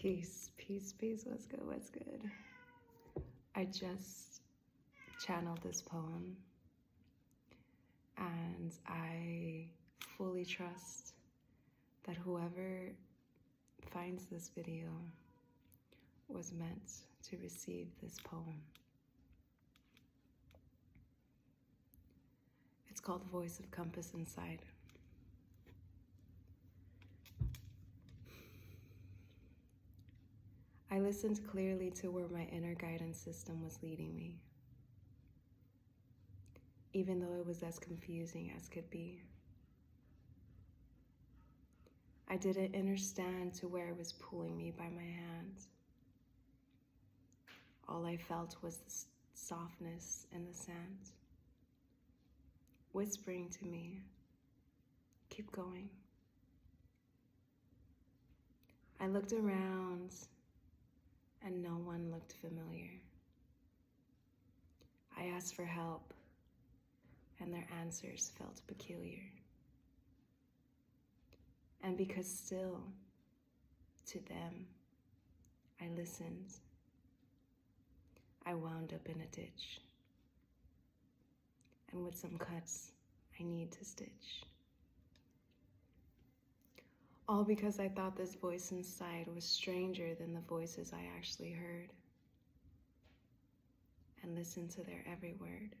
Peace, peace, peace. What's good? What's good? I just channeled this poem and I fully trust that whoever finds this video was meant to receive this poem. It's called Voice of Compass Inside. I listened clearly to where my inner guidance system was leading me, even though it was as confusing as could be. I didn't understand to where it was pulling me by my hand. All I felt was the softness in the sand, whispering to me, keep going. I looked around and no one looked familiar. I asked for help and their answers felt peculiar. And because still, to them, I listened, I wound up in a ditch. And with some cuts, I need to stitch. All because I thought this voice inside was stranger than the voices I actually heard and listened to their every word.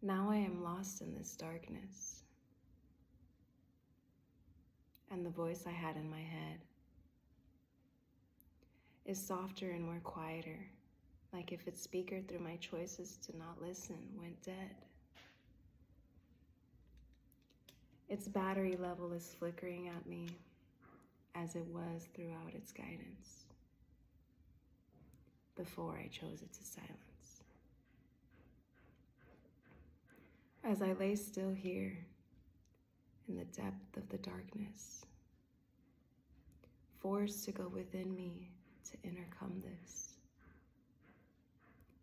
Now I am lost in this darkness, and the voice I had in my head is softer and more quieter, like if its speaker through my choices to not listen went dead. Its battery level is flickering at me as it was throughout its guidance before I chose it to silence. As I lay still here in the depth of the darkness, forced to go within me to intercom this,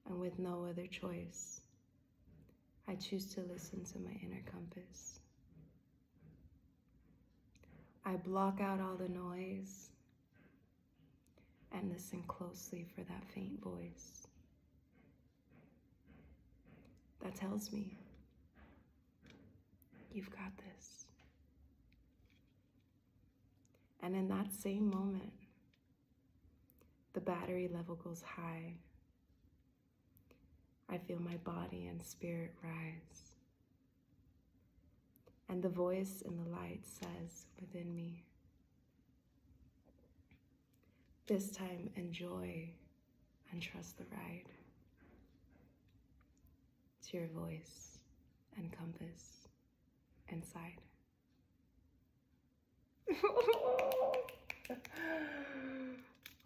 and with no other choice, I choose to listen to my inner compass. I block out all the noise and listen closely for that faint voice that tells me, you've got this. And in that same moment, the battery level goes high. I feel my body and spirit rise. And the voice in the light says within me, this time enjoy and trust the ride. To your voice and compass inside.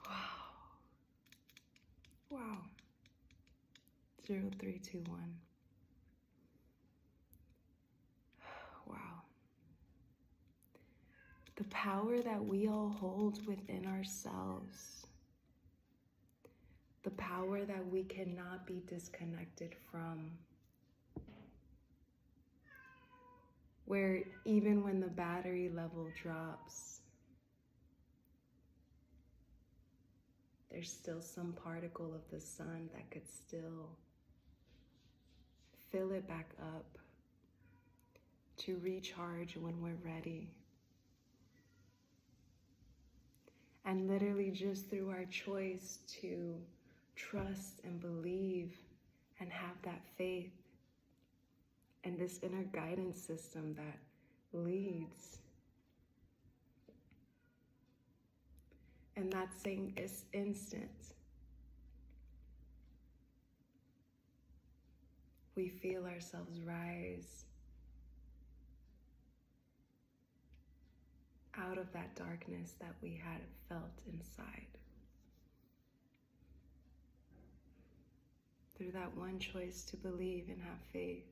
Wow. Wow. 0321. Wow. The power that we all hold within ourselves. The power that we cannot be disconnected from. Where even when the battery level drops, there's still some particle of the sun that could still fill it back up to recharge when we're ready. And literally just through our choice to trust and believe and have that faith and this inner guidance system that leads. And that same instant, we feel ourselves rise out of that darkness that we had felt inside. Through that one choice to believe and have faith.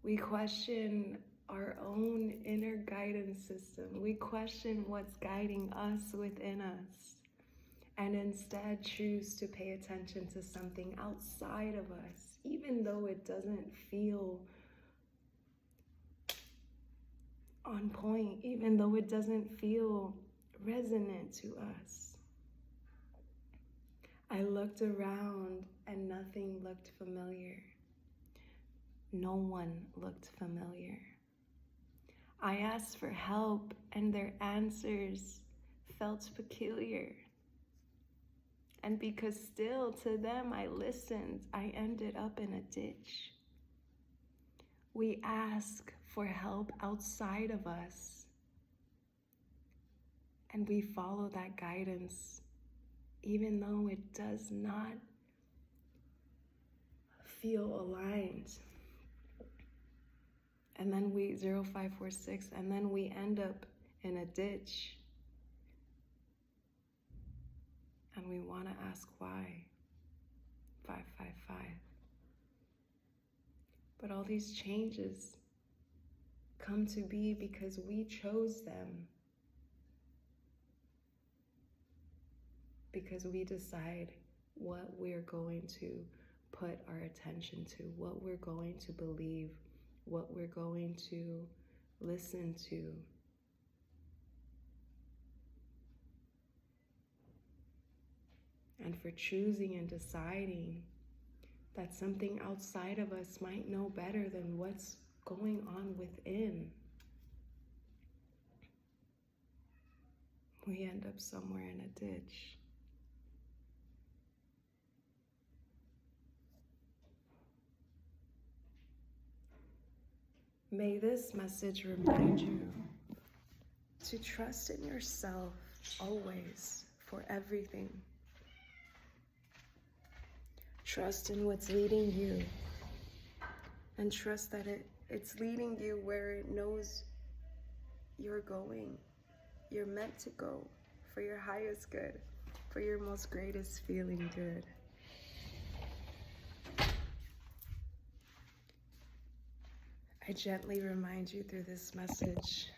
We question our own inner guidance system. We question what's guiding us within us, and instead choose to pay attention to something outside of us, even though it doesn't feel on point, even though it doesn't feel resonant to us. I looked around and nothing looked familiar. No one looked familiar. I asked for help and their answers felt peculiar. And because still to them I listened, I ended up in a ditch. We ask for help outside of us, and we follow that guidance, even though it does not feel aligned. And then 0546, and then we end up in a ditch. And we want to ask why. 555. But all these changes come to be because we chose them. Because we decide what we're going to put our attention to, what we're going to believe, what we're going to listen to. And for choosing and deciding that something outside of us might know better than what's going on within, we end up somewhere in a ditch. May this message remind you to trust in yourself always for everything. Trust in what's leading you, and trust that it's leading you where it knows you're going. You're meant to go for your highest good, for your most greatest feeling good. I gently remind you through this message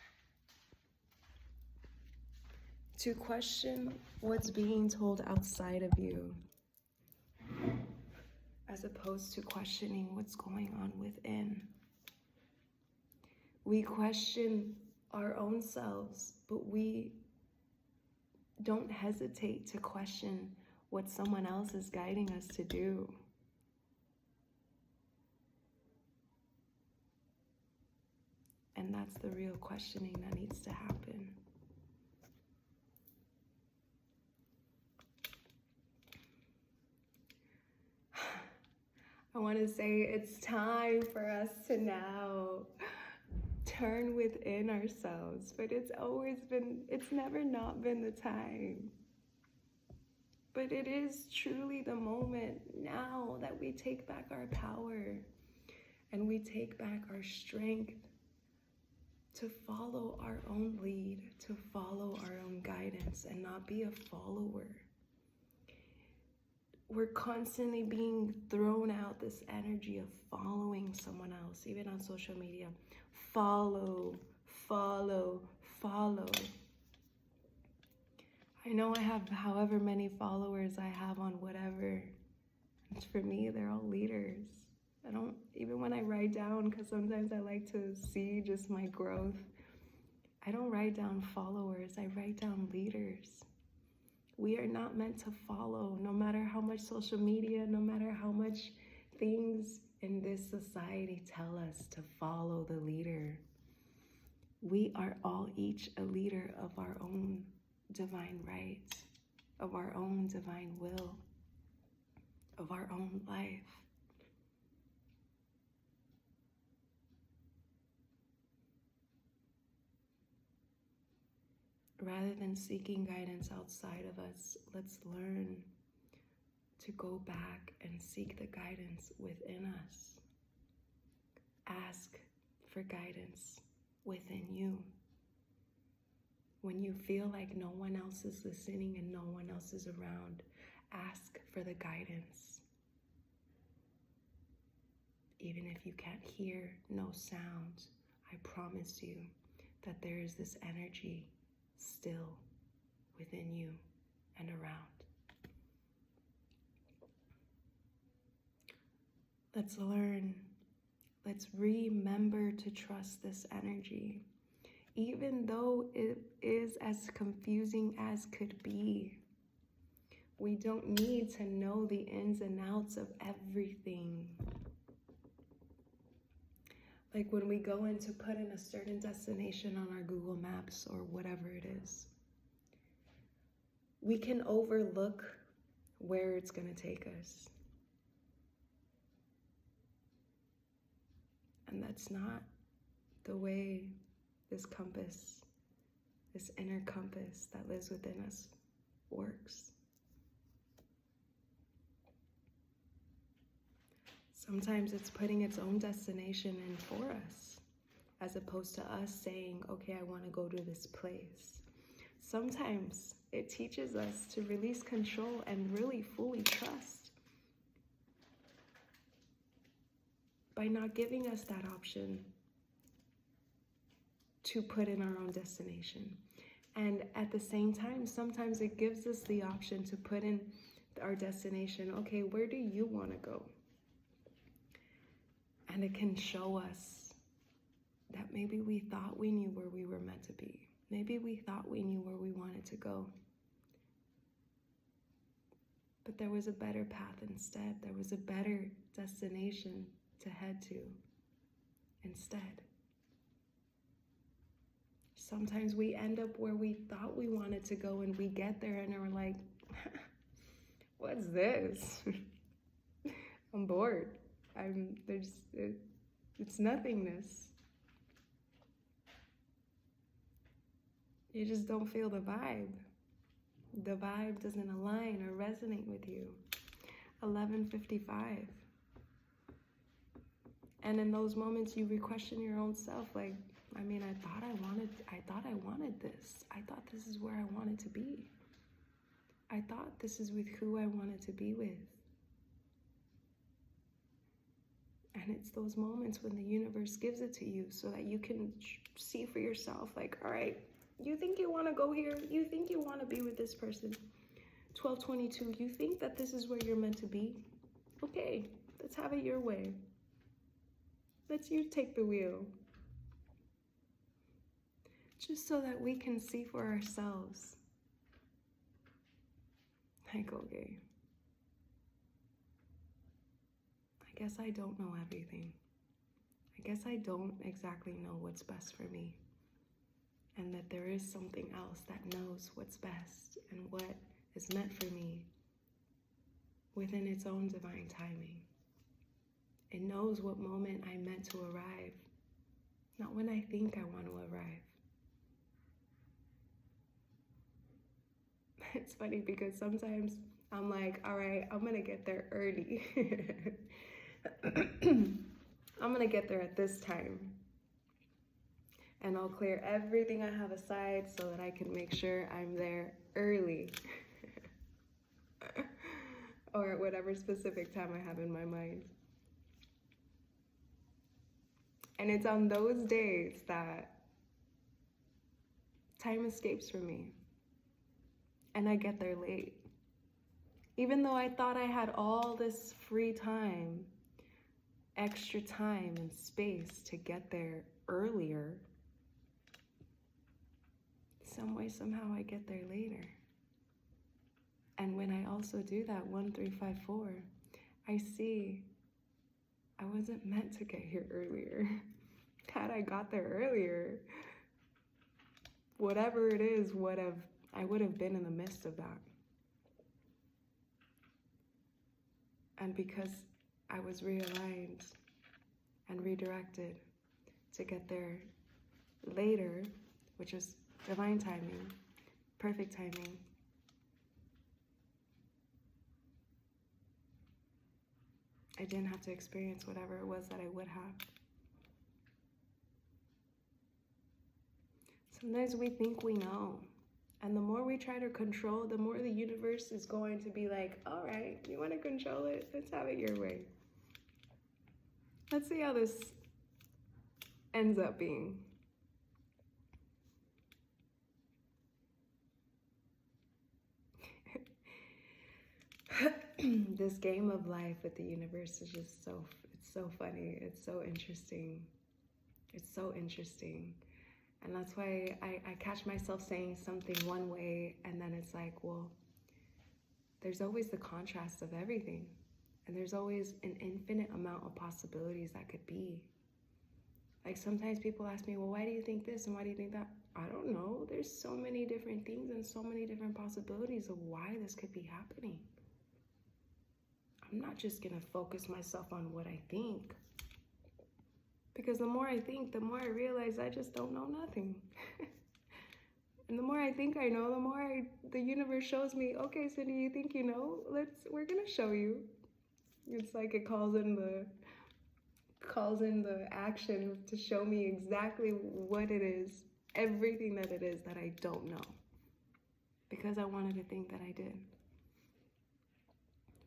to question what's being told outside of you, as opposed to questioning what's going on within. We question our own selves, but we don't hesitate to question what someone else is guiding us to do. And that's the real questioning that needs to happen. I want to say it's time for us to now turn within ourselves, but it's never not been the time. But it is truly the moment now that we take back our power and we take back our strength to follow our own lead, to follow our own guidance and not be a follower. We're constantly being thrown out this energy of following someone else, even on social media. Follow, follow, follow. I know I have however many followers I have on whatever. And for me, they're all leaders. I don't, even when I write down, because sometimes I like to see just my growth, I don't write down followers, I write down leaders. We are not meant to follow, no matter how much social media, no matter how much things in this society tell us to follow the leader. We are all each a leader of our own divine right, of our own divine will, of our own life. Rather than seeking guidance outside of us, let's learn to go back and seek the guidance within us. Ask for guidance within you. When you feel like no one else is listening and no one else is around, ask for the guidance. Even if you can't hear no sound, I promise you that there is this energy still within you and around. Let's learn. Let's remember to trust this energy. even though it is as confusing as could be. We don't need to know the ins and outs of everything. Like when we go in to put in a certain destination on our Google Maps or whatever it is, we can overlook where it's going to take us. And that's not the way this compass, this inner compass that lives within us, works. Sometimes it's putting its own destination in for us, as opposed to us saying, okay, I want to go to this place. Sometimes it teaches us to release control and really fully trust by not giving us that option to put in our own destination. And at the same time, sometimes it gives us the option to put in our destination. Okay, where do you want to go? And it can show us that maybe we thought we knew where we were meant to be. Maybe we thought we knew where we wanted to go. But there was a better path instead. There was a better destination to head to instead. Sometimes we end up where we thought we wanted to go and we get there and we're like, what's this? I'm bored. It's nothingness. You just don't feel the vibe. The vibe doesn't align or resonate with you. 11:55. And in those moments you re-question your own self, like, I mean, I thought I wanted this. I thought this is where I wanted to be. I thought this is with who I wanted to be with. And it's those moments when the universe gives it to you so that you can see for yourself, like, all right, you think you want to go here? You think you want to be with this person? 12:22, you think that this is where you're meant to be? Okay, let's have it your way. Let's you take the wheel. Just so that we can see for ourselves. Like, okay, I guess I don't know everything. I guess I don't exactly know what's best for me. And that there is something else that knows what's best and what is meant for me within its own divine timing. It knows what moment I'm meant to arrive, not when I think I want to arrive. It's funny because sometimes I'm like, all right, I'm going to get there early. I'm going to get there at this time. And I'll clear everything I have aside so that I can make sure I'm there early. Or at whatever specific time I have in my mind. And it's on those days that time escapes from me. And I get there late. Even though I thought I had all this free time, extra time and space to get there earlier, some way, somehow I get there later. And when I also do that 1354, I see I wasn't meant to get here earlier. Had I got there earlier, whatever it is, I would have been in the midst of that. And because I was realigned and redirected to get there later, which was divine timing, perfect timing, I didn't have to experience whatever it was that I would have. Sometimes we think we know. And the more we try to control, the more the universe is going to be like, all right, you want to control it? Let's have it your way. Let's see how this ends up being. This game of life with the universe is just it's so funny. It's so interesting. It's so interesting. And that's why I catch myself saying something one way, and then it's like, well, there's always the contrast of everything. And there's always an infinite amount of possibilities that could be. Like sometimes people ask me, well, why do you think this and why do you think that? I don't know. There's so many different things and so many different possibilities of why this could be happening. I'm not just going to focus myself on what I think. Because the more I think, the more I realize I just don't know nothing. And the more I think I know, the more the universe shows me, okay, Cyndiii, you think you know? We're going to show you. It's like it calls in the action to show me exactly what it is, everything that it is that I don't know. Because I wanted to think that I did.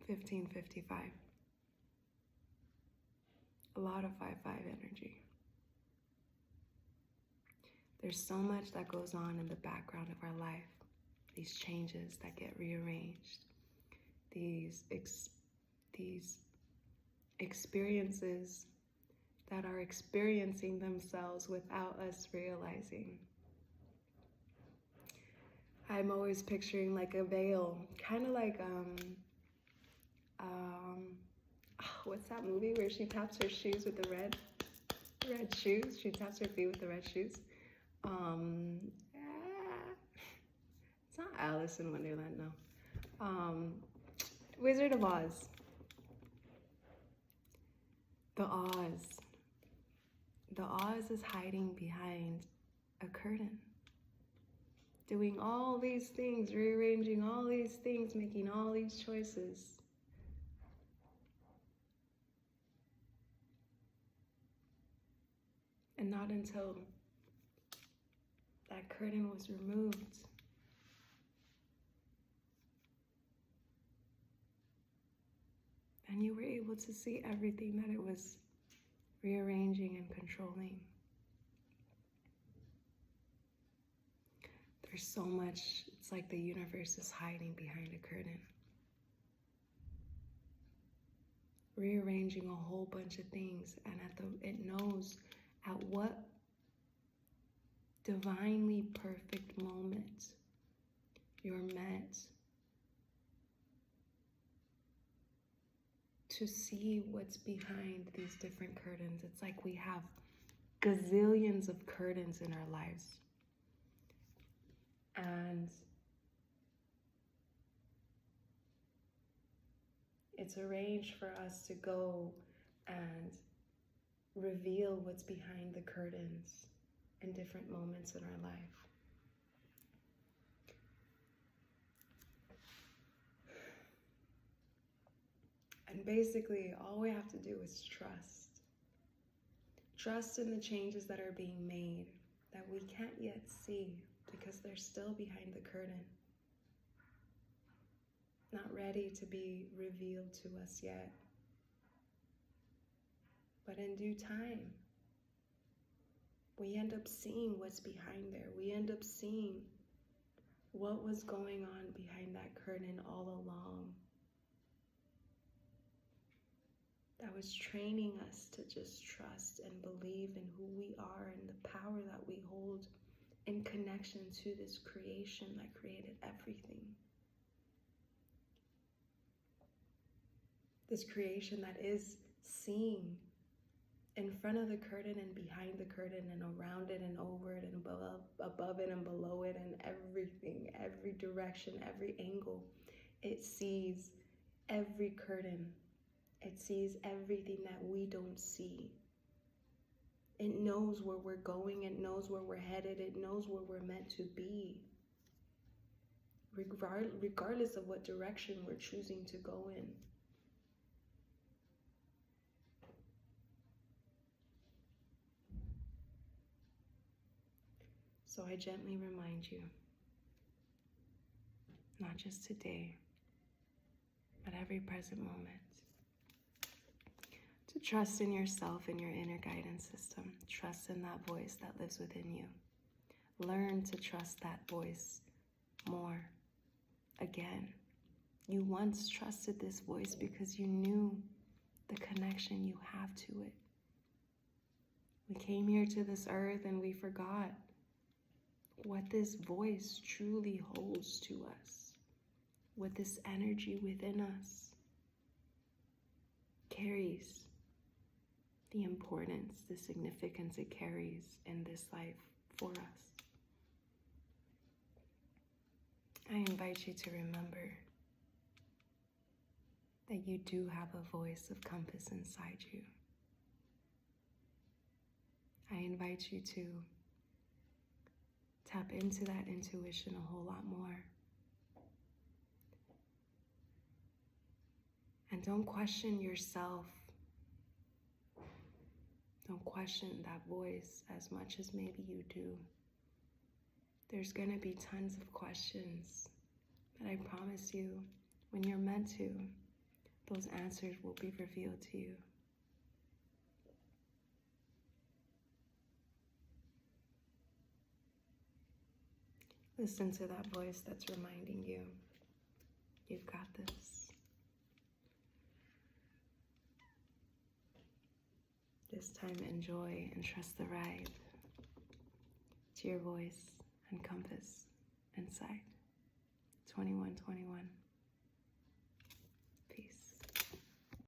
1555. A lot of 5-5 energy. There's so much that goes on in the background of our life. These changes that get rearranged. These experiences that are experiencing themselves without us realizing. I'm always picturing like a veil, kind of like what's that movie where she taps her shoes with the red shoes? She taps her feet with the red shoes. It's not Alice in Wonderland, no. Wizard of Oz. The Oz. The Oz is hiding behind a curtain. Doing all these things, rearranging all these things, making all these choices. And not until that curtain was removed and you were able to see everything that it was rearranging and controlling. There's so much, it's like the universe is hiding behind a curtain. Rearranging a whole bunch of things, and it knows at what divinely perfect moment you're meant to see what's behind these different curtains. It's like we have gazillions of curtains in our lives. And it's arranged for us to go and reveal what's behind the curtains in different moments in our life. And basically, all we have to do is trust. Trust in the changes that are being made that we can't yet see because they're still behind the curtain. Not ready to be revealed to us yet. But in due time, we end up seeing what's behind there. We end up seeing what was going on behind that curtain all along. That was training us to just trust and believe in who we are and the power that we hold in connection to this creation that created everything. This creation that is seeing in front of the curtain and behind the curtain and around it and over it and above it and below it and everything, every direction, every angle. It sees every curtain. It sees everything that we don't see. It knows where we're going. It knows where we're headed. It knows where we're meant to be. Regardless of what direction we're choosing to go in. So I gently remind you, not just today, but every present moment, to trust in yourself and your inner guidance system. Trust in that voice that lives within you. Learn to trust that voice more. Again, you once trusted this voice because you knew the connection you have to it. We came here to this earth and we forgot what this voice truly holds to us, what this energy within us carries, the importance, the significance it carries in this life for us. I invite you to remember that you do have a voice of compass inside you. I invite you to tap into that intuition a whole lot more. And don't question yourself. Don't question that voice as much as maybe you do. There's going to be tons of questions, but I promise you, when you're meant to, those answers will be revealed to you. Listen to that voice that's reminding you, you've got this. This time, enjoy and trust the ride to your voice and compass inside. 2121.